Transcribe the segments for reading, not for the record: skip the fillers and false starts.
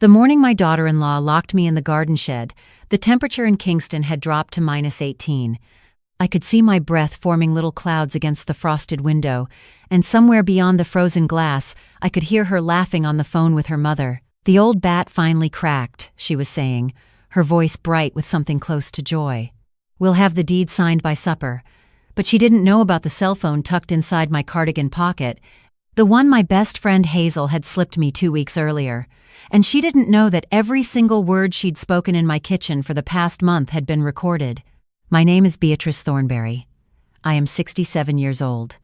The morning my daughter-in-law locked me in the garden shed, the temperature in Kingston had dropped to -18. I could see my breath forming little clouds against the frosted window, and somewhere beyond the frozen glass, I could hear her laughing on the phone with her mother. "The old bat finally cracked," she was saying, her voice bright with something close to joy. "We'll have the deed signed by supper." But she didn't know about the cell phone tucked inside my cardigan pocket, the one my best friend Hazel had slipped me 2 weeks earlier. And she didn't know that every single word she'd spoken in my kitchen for the past month had been recorded. My name is Beatrice Thornberry. I am 67 years old.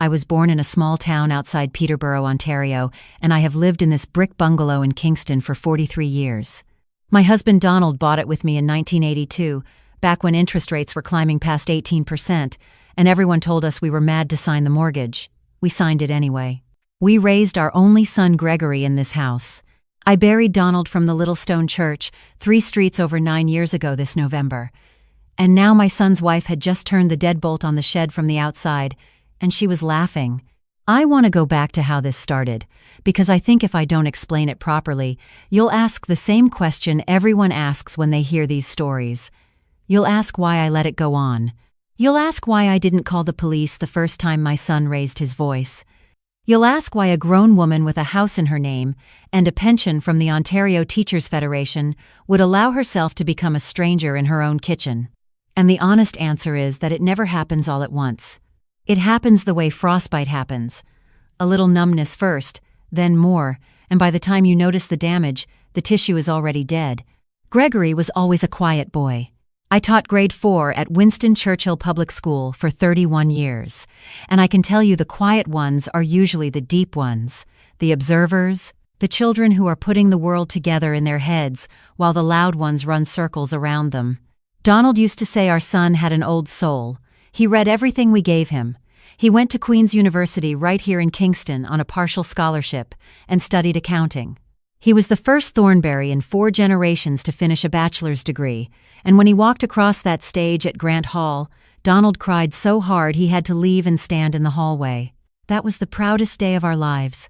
I was born in a small town outside Peterborough, Ontario, and I have lived in this brick bungalow in Kingston for 43 years. My husband Donald bought it with me in 1982, back when interest rates were climbing past 18%, and everyone told us we were mad to sign the mortgage. We signed it anyway. We raised our only son Gregory in this house. I buried Donald from the Little Stone Church 3 streets over 9 years ago this November. And now my son's wife had just turned the deadbolt on the shed from the outside, and she was laughing. I want to go back to how this started, because I think if I don't explain it properly, you'll ask the same question everyone asks when they hear these stories. You'll ask why I let it go on. You'll ask why I didn't call the police the first time my son raised his voice. You'll ask why a grown woman with a house in her name and a pension from the Ontario Teachers Federation would allow herself to become a stranger in her own kitchen. And the honest answer is that it never happens all at once. It happens the way frostbite happens. A little numbness first, then more, and by the time you notice the damage, the tissue is already dead. Gregory was always a quiet boy. I taught grade 4 at Winston Churchill Public School for 31 years, and I can tell you the quiet ones are usually the deep ones, the observers, the children who are putting the world together in their heads while the loud ones run circles around them. Donald used to say our son had an old soul. He read everything we gave him. He went to Queen's University right here in Kingston on a partial scholarship and studied accounting. He was the first Thornberry in 4 generations to finish a bachelor's degree, and when he walked across that stage at Grant Hall, Donald cried so hard he had to leave and stand in the hallway. That was the proudest day of our lives.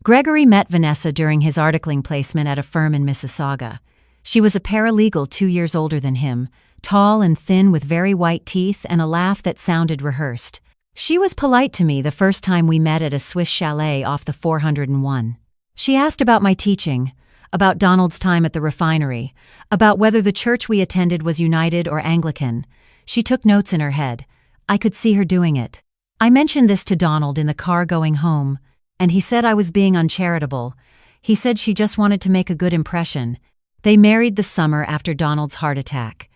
Gregory met Vanessa during his articling placement at a firm in Mississauga. She was a paralegal 2 years older than him, tall and thin with very white teeth and a laugh that sounded rehearsed. She was polite to me the first time we met at a Swiss chalet off the 401. She asked about my teaching, about Donald's time at the refinery, about whether the church we attended was United or Anglican. She took notes in her head. I could see her doing it. I mentioned this to Donald in the car going home, and he said I was being uncharitable. He said she just wanted to make a good impression. They married the summer after Donald's heart attack.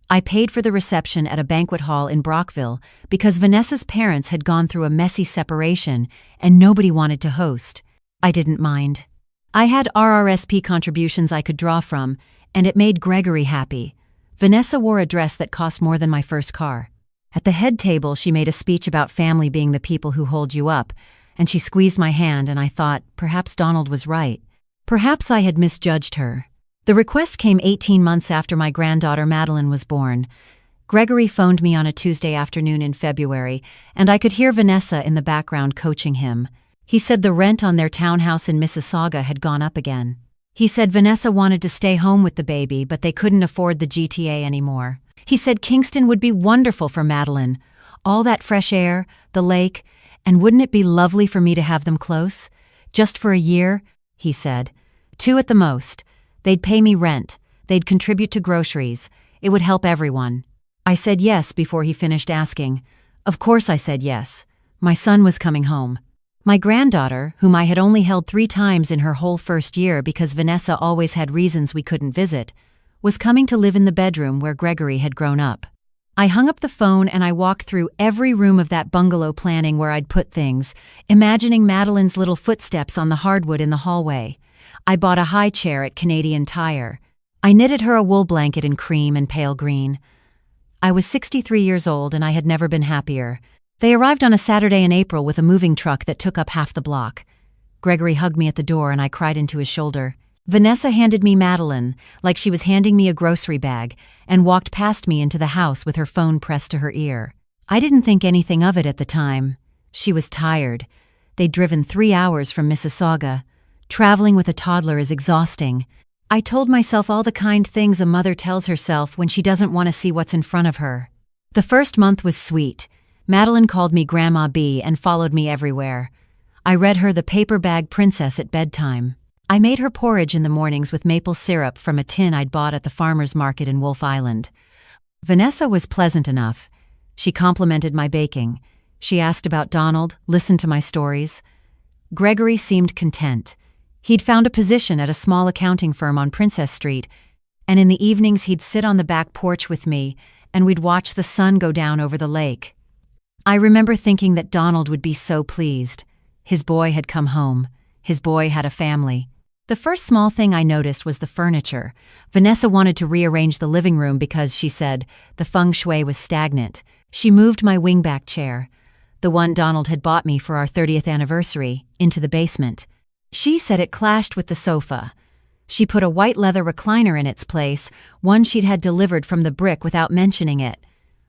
I paid for the reception at a banquet hall in Brockville because Vanessa's parents had gone through a messy separation and nobody wanted to host. I didn't mind. I had RRSP contributions I could draw from, and it made Gregory happy. Vanessa wore a dress that cost more than my first car. At the head table, she made a speech about family being the people who hold you up, and she squeezed my hand, and I thought, perhaps Donald was right. Perhaps I had misjudged her. The request came 18 months after my granddaughter Madeline was born. Gregory phoned me on a Tuesday afternoon in February, and I could hear Vanessa in the background coaching him. He said the rent on their townhouse in Mississauga had gone up again. He said Vanessa wanted to stay home with the baby, but they couldn't afford the GTA anymore. He said Kingston would be wonderful for Madeline. All that fresh air, the lake, and wouldn't it be lovely for me to have them close? Just for a year, he said. 2 at the most. They'd pay me rent. They'd contribute to groceries. It would help everyone. I said yes before he finished asking. Of course I said yes. My son was coming home. My granddaughter, whom I had only held 3 times in her whole first year because Vanessa always had reasons we couldn't visit, was coming to live in the bedroom where Gregory had grown up. I hung up the phone and I walked through every room of that bungalow planning where I'd put things, imagining Madeline's little footsteps on the hardwood in the hallway. I bought a high chair at Canadian Tire. I knitted her a wool blanket in cream and pale green. I was 63 years old and I had never been happier. They arrived on a Saturday in April with a moving truck that took up half the block. Gregory hugged me at the door and I cried into his shoulder. Vanessa handed me Madeline, like she was handing me a grocery bag, and walked past me into the house with her phone pressed to her ear. I didn't think anything of it at the time. She was tired. They'd driven 3 hours from Mississauga. Traveling with a toddler is exhausting. I told myself all the kind things a mother tells herself when she doesn't want to see what's in front of her. The first month was sweet. Madeline called me Grandma B and followed me everywhere. I read her The Paper Bag Princess at bedtime. I made her porridge in the mornings with maple syrup from a tin I'd bought at the farmer's market in Wolf Island. Vanessa was pleasant enough. She complimented my baking. She asked about Donald, listened to my stories. Gregory seemed content. He'd found a position at a small accounting firm on Princess Street, and in the evenings he'd sit on the back porch with me, and we'd watch the sun go down over the lake. I remember thinking that Donald would be so pleased. His boy had come home. His boy had a family. The first small thing I noticed was the furniture. Vanessa wanted to rearrange the living room because, she said, the feng shui was stagnant. She moved my wingback chair, the one Donald had bought me for our 30th anniversary, into the basement. She said it clashed with the sofa. She put a white leather recliner in its place, one she'd had delivered from the brick without mentioning it.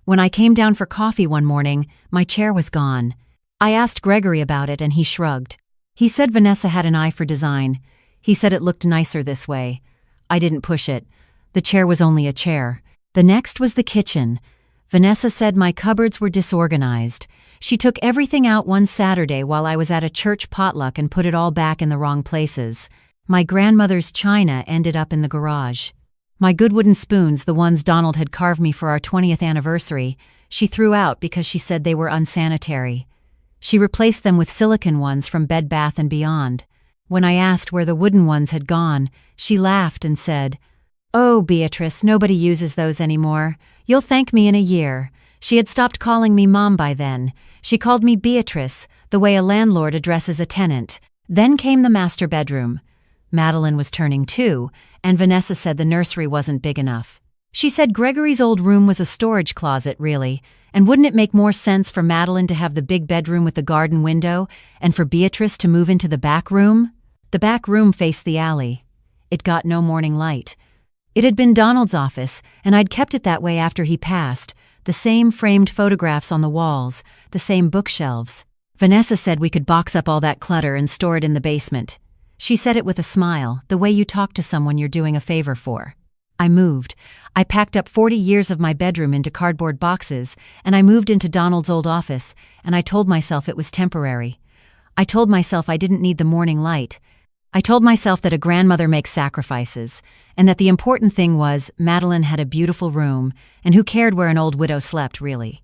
When I came down for coffee one morning, my chair was gone. I asked Gregory about it and he shrugged. He said Vanessa had an eye for design. He said it looked nicer this way. I didn't push it. The chair was only a chair. The next was the kitchen. Vanessa said my cupboards were disorganized. She took everything out one Saturday while I was at a church potluck and put it all back in the wrong places. My grandmother's china ended up in the garage. My good wooden spoons, the ones Donald had carved me for our 20th anniversary, she threw out because she said they were unsanitary. She replaced them with silicone ones from Bed Bath & Beyond. When I asked where the wooden ones had gone, she laughed and said, "Oh, Beatrice, nobody uses those anymore. You'll thank me in a year." She had stopped calling me Mom by then. She called me Beatrice, the way a landlord addresses a tenant. Then came the master bedroom. Madeline was turning 2, and Vanessa said the nursery wasn't big enough. She said Gregory's old room was a storage closet, really, and wouldn't it make more sense for Madeline to have the big bedroom with the garden window, and for Beatrice to move into the back room? The back room faced the alley. It got no morning light. It had been Donald's office, and I'd kept it that way after he passed. The same framed photographs on the walls, the same bookshelves. Vanessa said we could box up all that clutter and store it in the basement. She said it with a smile, the way you talk to someone you're doing a favor for. I moved. I packed up 40 years of my bedroom into cardboard boxes, and I moved into Donald's old office, and I told myself it was temporary. I told myself I didn't need the morning light. I told myself that a grandmother makes sacrifices, and that the important thing was Madeline had a beautiful room, and who cared where an old widow slept, really?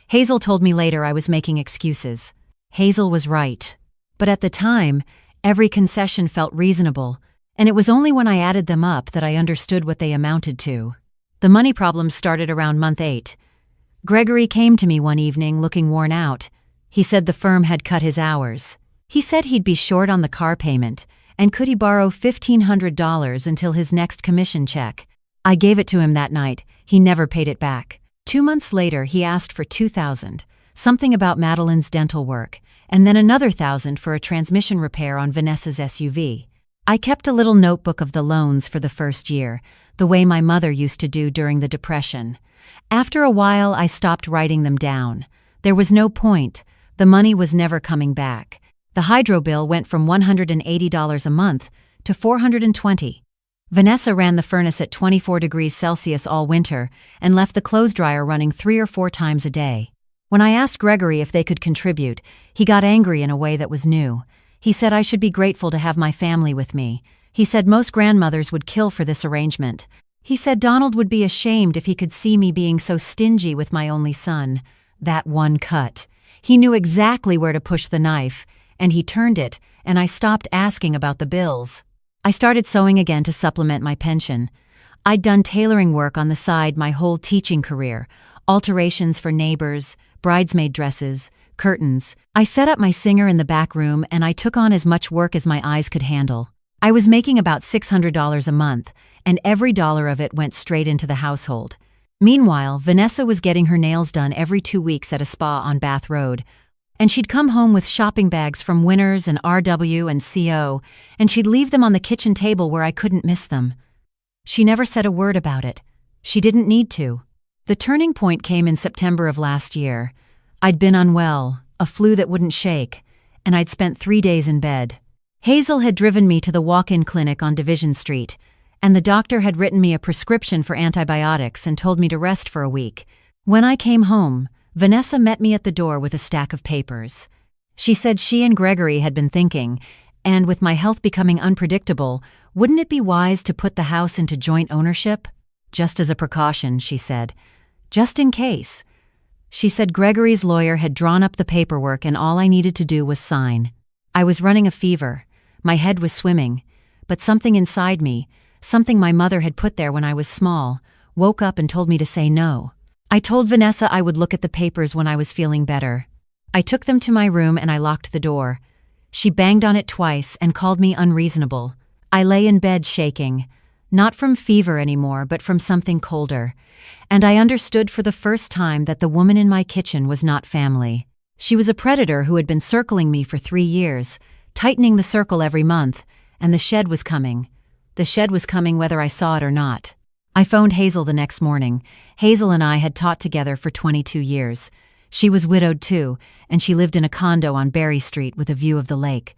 Hazel told me later I was making excuses. Hazel was right. But at the time, every concession felt reasonable, and it was only when I added them up that I understood what they amounted to. The money problems started around month 8. Gregory came to me one evening looking worn out. He said the firm had cut his hours. He said he'd be short on the car payment, and could he borrow $1,500 until his next commission check? I gave it to him that night. He never paid it back. 2 months later, he asked for $2,000, something about Madeline's dental work, and then another $1,000 for a transmission repair on Vanessa's SUV. I kept a little notebook of the loans for the first year, the way my mother used to do during the Depression. After a while, I stopped writing them down. There was no point. The money was never coming back. The hydro bill went from $180 a month to $420. Vanessa ran the furnace at 24 degrees Celsius all winter and left the clothes dryer running 3 or 4 times a day. When I asked Gregory if they could contribute, he got angry in a way that was new. He said I should be grateful to have my family with me. He said most grandmothers would kill for this arrangement. He said Donald would be ashamed if he could see me being so stingy with my only son. That one cut. He knew exactly where to push the knife, and he turned it, and I stopped asking about the bills. I started sewing again to supplement my pension. I'd done tailoring work on the side my whole teaching career, alterations for neighbors, bridesmaid dresses, curtains. I set up my singer in the back room, and I took on as much work as my eyes could handle. I was making about $600 a month, and every dollar of it went straight into the household. Meanwhile, Vanessa was getting her nails done every 2 weeks at a spa on Bath Road, and she'd come home with shopping bags from Winners and RW and CO, and she'd leave them on the kitchen table where I couldn't miss them. She never said a word about it. She didn't need to. The turning point came in September of last year. I'd been unwell, a flu that wouldn't shake, and I'd spent 3 days in bed. Hazel had driven me to the walk-in clinic on Division Street, and the doctor had written me a prescription for antibiotics and told me to rest for a week. When I came home, Vanessa met me at the door with a stack of papers. She said she and Gregory had been thinking, and with my health becoming unpredictable, wouldn't it be wise to put the house into joint ownership? Just as a precaution, she said. Just in case. She said Gregory's lawyer had drawn up the paperwork and all I needed to do was sign. I was running a fever. My head was swimming. But something inside me, something my mother had put there when I was small, woke up and told me to say no. I told Vanessa I would look at the papers when I was feeling better. I took them to my room and I locked the door. She banged on it twice and called me unreasonable. I lay in bed shaking, not from fever anymore, but from something colder. And I understood for the first time that the woman in my kitchen was not family. She was a predator who had been circling me for 3 years, tightening the circle every month, and the shed was coming. The shed was coming whether I saw it or not. I phoned Hazel the next morning. Hazel and I had taught together for 22 years. She was widowed too, and she lived in a condo on Berry Street with a view of the lake.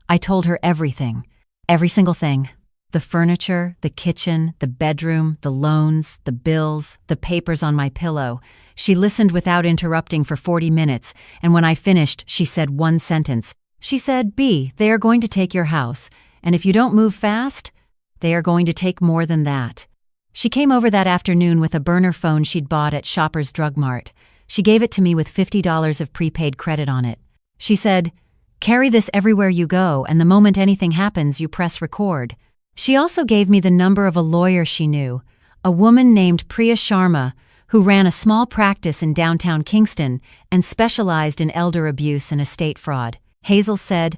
I told her everything. Every single thing. The furniture, the kitchen, the bedroom, the loans, the bills, the papers on my pillow. She listened without interrupting for 40 minutes, and when I finished, she said one sentence. She said, "B, they are going to take your house, and if you don't move fast, they are going to take more than that." She came over that afternoon with a burner phone she'd bought at Shoppers Drug Mart. She gave it to me with $50 of prepaid credit on it. She said, "Carry this everywhere you go, and the moment anything happens, you press record." She also gave me the number of a lawyer she knew, a woman named Priya Sharma, who ran a small practice in downtown Kingston and specialized in elder abuse and estate fraud. Hazel said,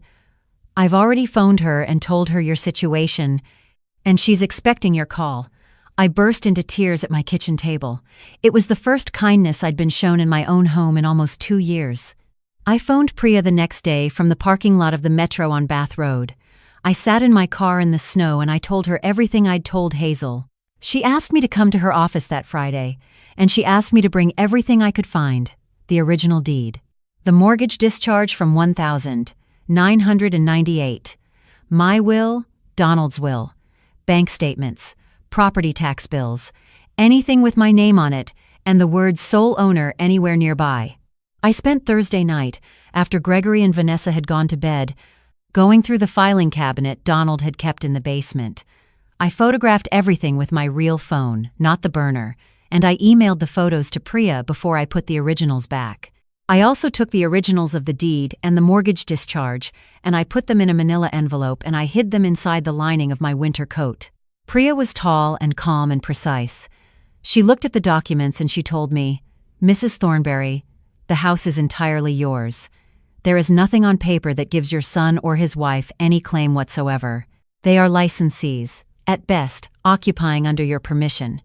"I've already phoned her and told her your situation, and she's expecting your call." I burst into tears at my kitchen table. It was the first kindness I'd been shown in my own home in almost 2 years. I phoned Priya the next day from the parking lot of the Metro on Bath Road. I sat in my car in the snow and I told her everything I'd told Hazel. She asked me to come to her office that Friday, and she asked me to bring everything I could find: the original deed, the mortgage discharge from 1,998, my will, Donald's will, bank statements, property tax bills, anything with my name on it, and the word sole owner anywhere nearby. I spent Thursday night, after Gregory and Vanessa had gone to bed, going through the filing cabinet Donald had kept in the basement. I photographed everything with my real phone, not the burner, and I emailed the photos to Priya before I put the originals back. I also took the originals of the deed and the mortgage discharge, and I put them in a manila envelope and I hid them inside the lining of my winter coat. Priya was tall and calm and precise. She looked at the documents and she told me, "Mrs. Thornberry, the house is entirely yours. There is nothing on paper that gives your son or his wife any claim whatsoever. They are licensees, at best, occupying under your permission.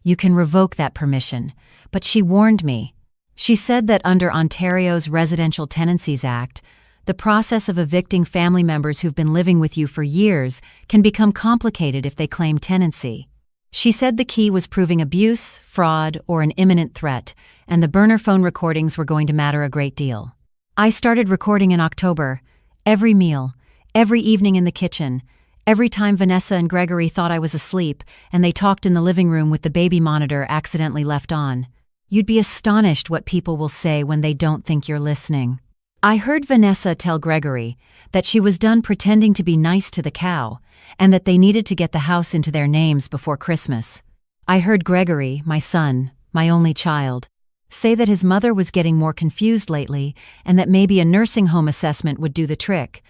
You can revoke that permission." But she warned me. She said that under Ontario's Residential Tenancies Act, the process of evicting family members who've been living with you for years can become complicated if they claim tenancy. She said the key was proving abuse, fraud, or an imminent threat, and the burner phone recordings were going to matter a great deal. I started recording in October, every meal, every evening in the kitchen, every time Vanessa and Gregory thought I was asleep and they talked in the living room with the baby monitor accidentally left on. You'd be astonished what people will say when they don't think you're listening. I heard Vanessa tell Gregory that she was done pretending to be nice to the cow and that they needed to get the house into their names before Christmas. I heard Gregory, my son, my only child, say that his mother was getting more confused lately and that maybe a nursing home assessment would do the trick.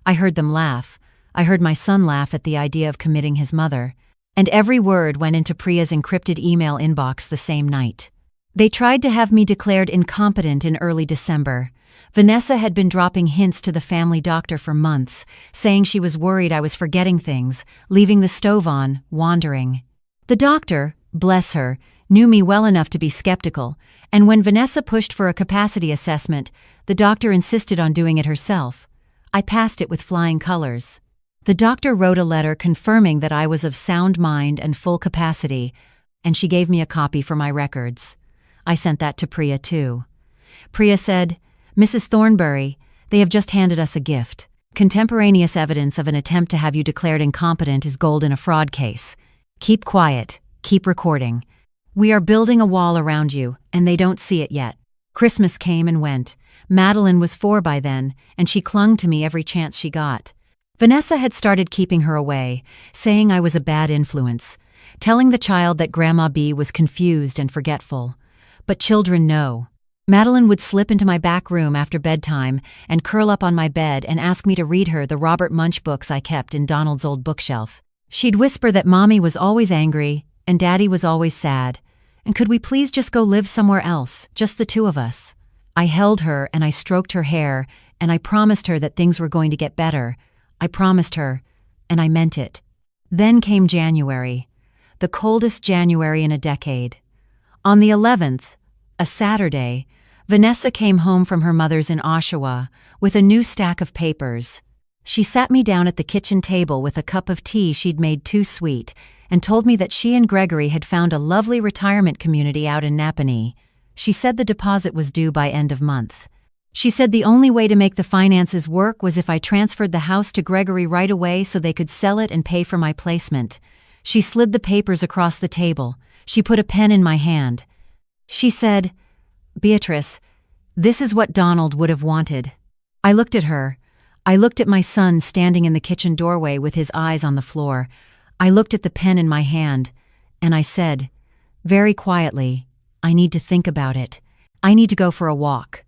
I heard them laugh. I heard my son laugh at the idea of committing his mother. And every word went into Priya's encrypted email inbox the same night. They tried to have me declared incompetent in early December. Vanessa had been dropping hints to the family doctor for months, saying she was worried I was forgetting things, leaving the stove on, wandering. The doctor, bless her, knew me well enough to be skeptical, and when Vanessa pushed for a capacity assessment, the doctor insisted on doing it herself. I passed it with flying colors. The doctor wrote a letter confirming that I was of sound mind and full capacity, and she gave me a copy for my records. I sent that to Priya too. Priya said, "Mrs. Thornberry, they have just handed us a gift. Contemporaneous evidence of an attempt to have you declared incompetent is gold in a fraud case. Keep quiet. Keep recording. We are building a wall around you, and they don't see it yet. Christmas came and went. Madeline was 4 by then, and she clung to me every chance she got. Vanessa had started keeping her away, saying I was a bad influence, telling the child that Grandma B was confused and forgetful. But children know. Madeline would slip into my back room after bedtime and curl up on my bed and ask me to read her the Robert Munch books I kept in Donald's old bookshelf. She'd whisper that Mommy was always angry and Daddy was always sad, and could we please just go live somewhere else, just the two of us? I held her and I stroked her hair, and I promised her that things were going to get better. I promised her, and I meant it. Then came January, the coldest January in a decade. On the 11th, a Saturday, Vanessa came home from her mother's in Oshawa with a new stack of papers. She sat me down at the kitchen table with a cup of tea she'd made too sweet and told me that she and Gregory had found a lovely retirement community out in Napanee. She said the deposit was due by end of month. She said the only way to make the finances work was if I transferred the house to Gregory right away so they could sell it and pay for my placement. She slid the papers across the table. She put a pen in my hand. She said, "Beatrice, this is what Donald would have wanted." I looked at her. I looked at my son standing in the kitchen doorway with his eyes on the floor. I looked at the pen in my hand, and I said, very quietly, "I need to think about it. I need to go for a walk."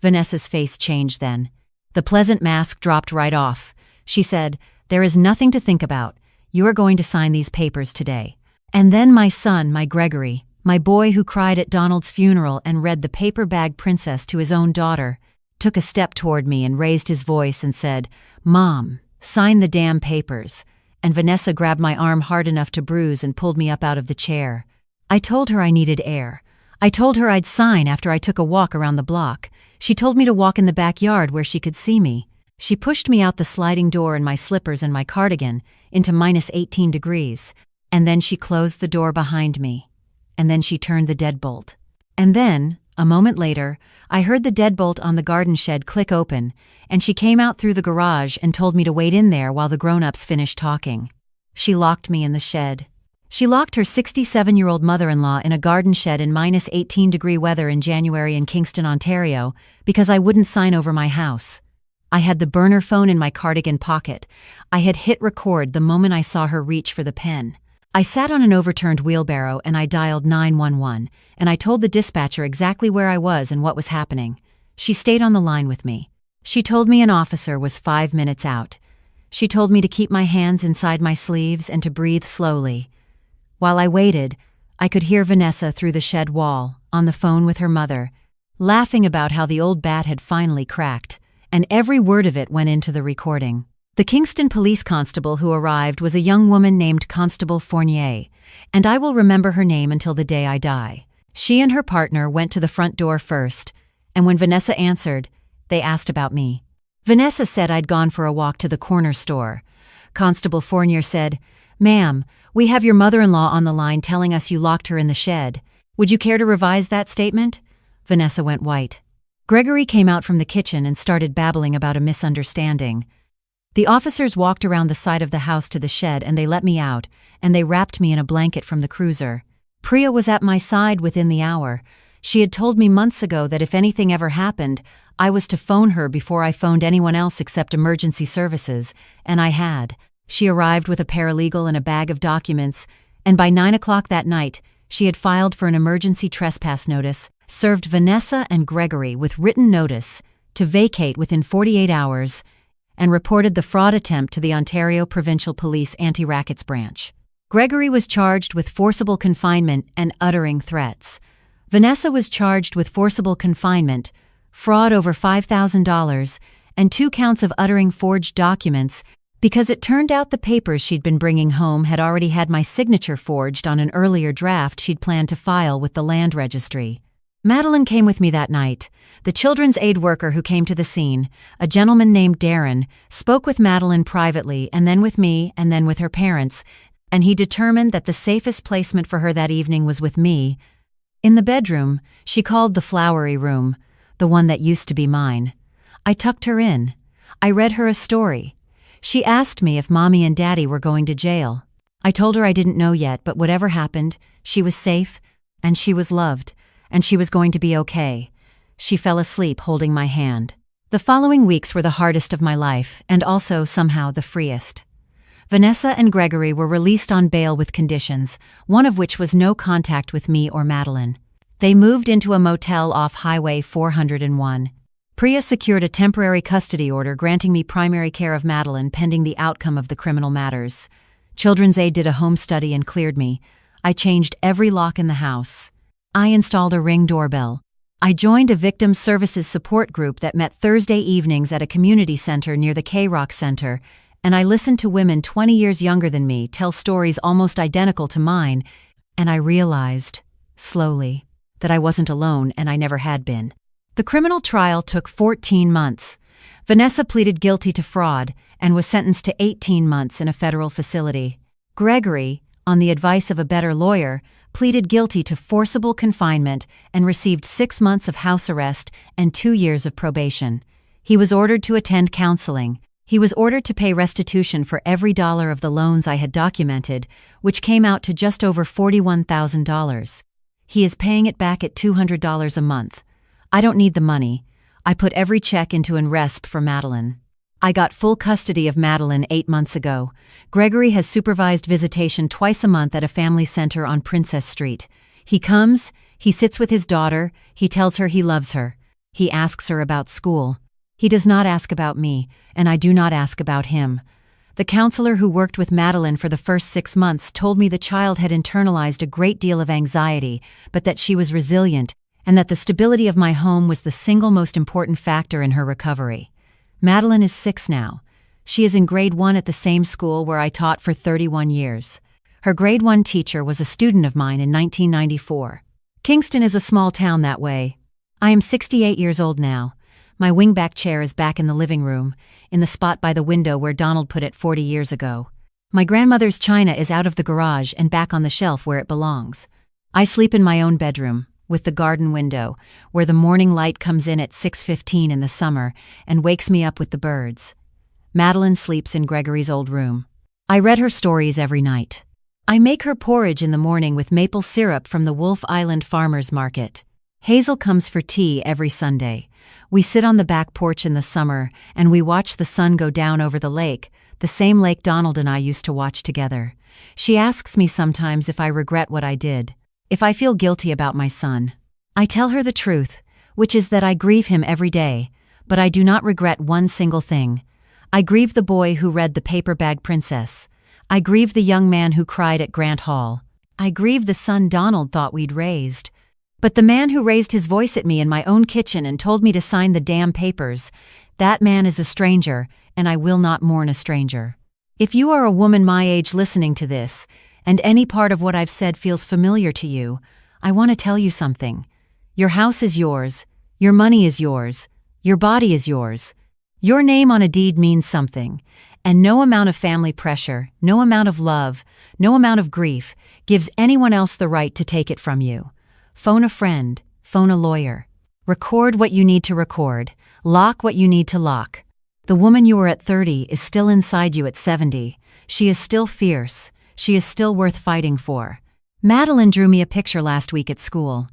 Vanessa's face changed then. The pleasant mask dropped right off. She said, "There is nothing to think about. You are going to sign these papers today." And then my son, my Gregory, my boy who cried at Donald's funeral and read The Paper Bag Princess to his own daughter, took a step toward me and raised his voice and said, "Mom, sign the damn papers." And Vanessa grabbed my arm hard enough to bruise and pulled me up out of the chair. I told her I needed air. I told her I'd sign after I took a walk around the block. She told me to walk in the backyard where she could see me. She pushed me out the sliding door in my slippers and my cardigan into -18 degrees. And then she closed the door behind me. And then she turned the deadbolt. And then, a moment later, I heard the deadbolt on the garden shed click open, and she came out through the garage and told me to wait in there while the grown-ups finished talking. She locked me in the shed. She locked her 67-year-old mother-in-law in a garden shed in -18-degree weather in January in Kingston, Ontario, because I wouldn't sign over my house. I had the burner phone in my cardigan pocket. I had hit record the moment I saw her reach for the pen. I sat on an overturned wheelbarrow and I dialed 911, and I told the dispatcher exactly where I was and what was happening. She stayed on the line with me. She told me an officer was 5 minutes out. She told me to keep my hands inside my sleeves and to breathe slowly. While I waited, I could hear Vanessa through the shed wall, on the phone with her mother, laughing about how the old bat had finally cracked, and every word of it went into the recording. The Kingston police constable who arrived was a young woman named Constable Fournier, and I will remember her name until the day I die. She and her partner went to the front door first, and when Vanessa answered, they asked about me. Vanessa said I'd gone for a walk to the corner store. Constable Fournier said, "Ma'am, we have your mother-in-law on the line telling us you locked her in the shed. Would you care to revise that statement?" Vanessa went white. Gregory came out from the kitchen and started babbling about a misunderstanding. The officers walked around the side of the house to the shed and they let me out, and they wrapped me in a blanket from the cruiser. Priya was at my side within the hour. She had told me months ago that if anything ever happened, I was to phone her before I phoned anyone else except emergency services, and I had. She arrived with a paralegal and a bag of documents, and by 9 o'clock that night, she had filed for an emergency trespass notice, served Vanessa and Gregory with written notice to vacate within 48 hours, and reported the fraud attempt to the Ontario Provincial Police Anti-Rackets Branch. Gregory was charged with forcible confinement and uttering threats. Vanessa was charged with forcible confinement, fraud over $5,000, and 2 counts of uttering forged documents because it turned out the papers she'd been bringing home had already had my signature forged on an earlier draft she'd planned to file with the land registry. Madeline came with me that night. The children's aid worker who came to the scene, a gentleman named Darren, spoke with Madeline privately and then with me and then with her parents, and he determined that the safest placement for her that evening was with me. In the bedroom, she called the flowery room, the one that used to be mine. I tucked her in. I read her a story. She asked me if Mommy and Daddy were going to jail. I told her I didn't know yet, but whatever happened, she was safe, and she was loved, and she was going to be okay. She fell asleep holding my hand. The following weeks were the hardest of my life, and also somehow the freest. Vanessa and Gregory were released on bail with conditions, one of which was no contact with me or Madeline. They moved into a motel off Highway 401. Priya secured a temporary custody order granting me primary care of Madeline pending the outcome of the criminal matters. Children's Aid did a home study and cleared me. I changed every lock in the house. I installed a Ring doorbell. I joined a victim services support group that met Thursday evenings at a community center near the K-Rock Center, and I listened to women 20 years younger than me tell stories almost identical to mine, and I realized, slowly, that I wasn't alone and I never had been. The criminal trial took 14 months. Vanessa pleaded guilty to fraud and was sentenced to 18 months in a federal facility. Gregory, on the advice of a better lawyer, pleaded guilty to forcible confinement and received 6 months of house arrest and 2 years of probation. He was ordered to attend counseling. He was ordered to pay restitution for every dollar of the loans I had documented, which came out to just over $41,000. He is paying it back at $200 a month. I don't need the money. I put every check into an RESP for Madeline. I got full custody of Madeline 8 months ago. Gregory has supervised visitation twice a month at a family center on Princess Street. He comes, he sits with his daughter, he tells her he loves her. He asks her about school. He does not ask about me, and I do not ask about him. The counselor who worked with Madeline for the first 6 months told me the child had internalized a great deal of anxiety, but that she was resilient, and that the stability of my home was the single most important factor in her recovery. Madeline is 6 now. She is in grade 1 at the same school where I taught for 31 years. Her grade 1 teacher was a student of mine in 1994. Kingston is a small town that way. I am 68 years old now. My wingback chair is back in the living room, in the spot by the window where Donald put it 40 years ago. My grandmother's china is out of the garage and back on the shelf where it belongs. I sleep in my own bedroom, with the garden window, where the morning light comes in at 6:15 in the summer and wakes me up with the birds. Madeline sleeps in Gregory's old room. I read her stories every night. I make her porridge in the morning with maple syrup from the Wolf Island Farmers Market. Hazel comes for tea every Sunday. We sit on the back porch in the summer and we watch the sun go down over the lake, the same lake Donald and I used to watch together. She asks me sometimes if I regret what I did. If I feel guilty about my son. I tell her the truth, which is that I grieve him every day, but I do not regret one single thing. I grieve the boy who read The Paper Bag Princess. I grieve the young man who cried at Grant Hall. I grieve the son Donald thought we'd raised. But the man who raised his voice at me in my own kitchen and told me to sign the damn papers, that man is a stranger, and I will not mourn a stranger. If you are a woman my age listening to this, and any part of what I've said feels familiar to you, I want to tell you something. Your house is yours. Your money is yours. Your body is yours. Your name on a deed means something, and no amount of family pressure, no amount of love, no amount of grief gives anyone else the right to take it from you. Phone a friend, phone a lawyer. Record what you need to record, lock what you need to lock. The woman you were at 30 is still inside you at 70. She is still fierce. She is still worth fighting for. Madeline drew me a picture last week at school.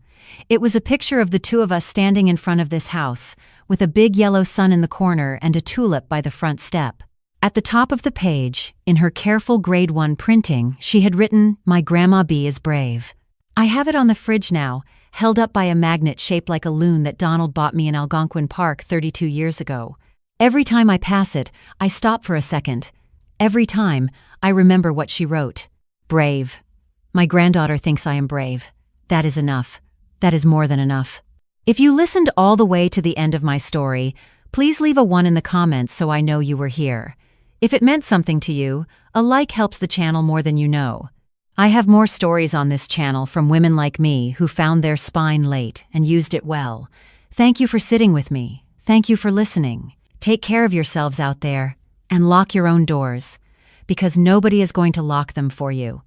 It was a picture of the two of us standing in front of this house, with a big yellow sun in the corner and a tulip by the front step. At the top of the page, in her careful grade 1 printing, she had written, "My Grandma B is brave." I have it on the fridge now, held up by a magnet shaped like a loon that Donald bought me in Algonquin Park 32 years ago. Every time I pass it, I stop for a second. Every time, I remember what she wrote. Brave. My granddaughter thinks I am brave. That is enough. That is more than enough. If you listened all the way to the end of my story, please leave a 1 in the comments so I know you were here. If it meant something to you, a like helps the channel more than you know. I have more stories on this channel from women like me who found their spine late and used it well. Thank you for sitting with me. Thank you for listening. Take care of yourselves out there and lock your own doors, because nobody is going to lock them for you.